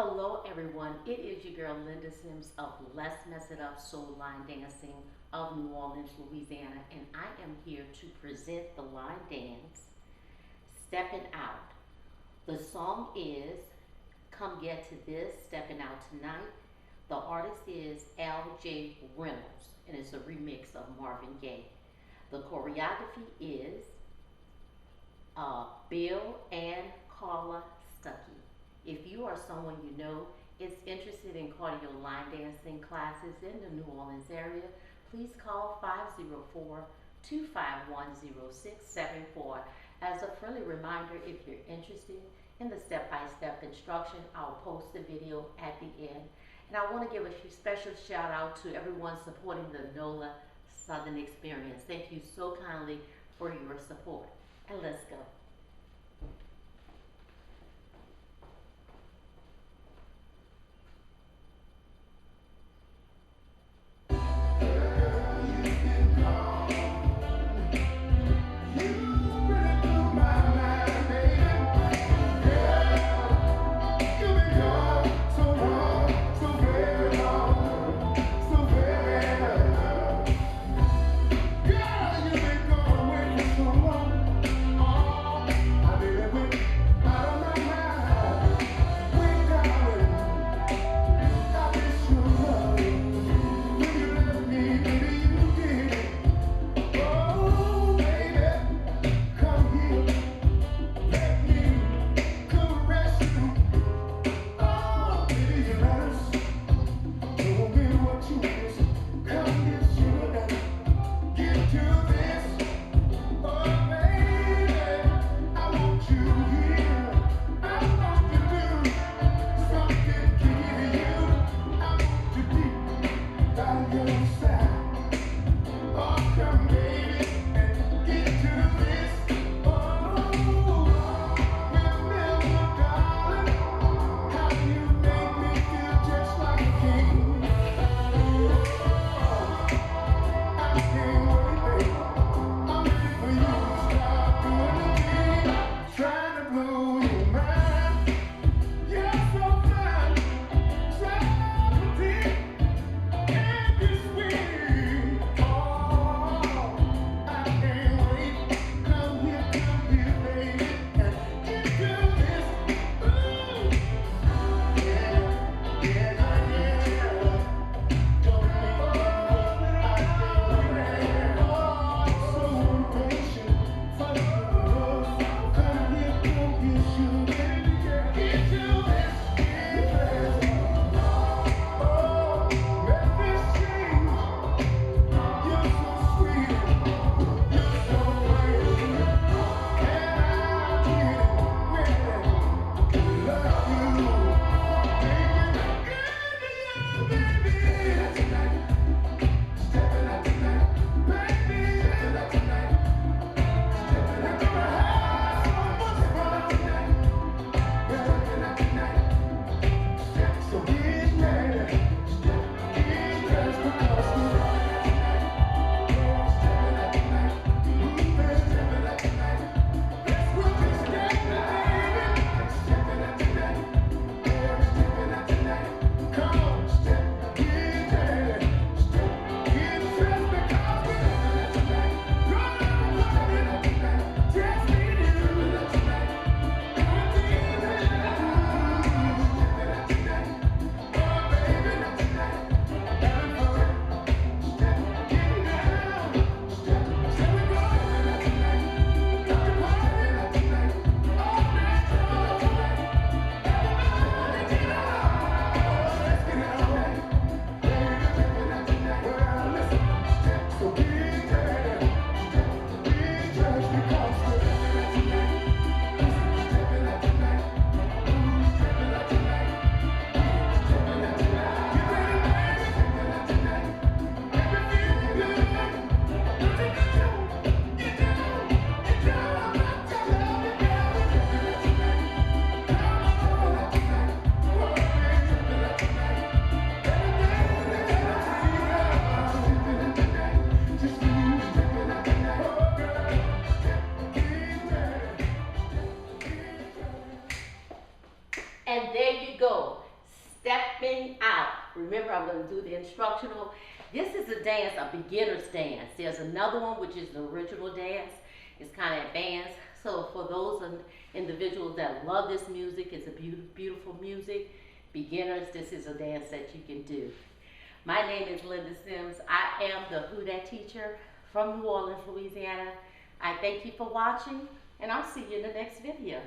Hello everyone, it is your girl Linda Sims of Let's Mess It Up Soul Line Dancing of New Orleans, Louisiana, and I am here to present the line dance, Stepping Out. The song is Come Get to This, Stepping Out Tonight. The artist is L.J. Reynolds, and it's a remix of Marvin Gaye. The choreography is Bill and CARLA STUCKY. If you are someone you know is interested in cardio line dancing classes in the New Orleans area, please call 504-251-0674. As a friendly reminder, if you're interested in the step-by-step instruction, I'll post the video at the end. And I want to give a special shout out to everyone supporting the NOLA Southern Experience. Thank you so kindly for your support. And let's go. And there you go. stepping out. Remember, I'm going to do the instructional. This is a dance, a beginner's dance. There's another one, which is the original dance. It's kind of advanced. So for those individuals that love this music, it's a beautiful music. Beginners, this is a dance that you can do. My name is Linda Sims. I am the Who Dat teacher from New Orleans, Louisiana. I thank you for watching, and I'll see you in the next video.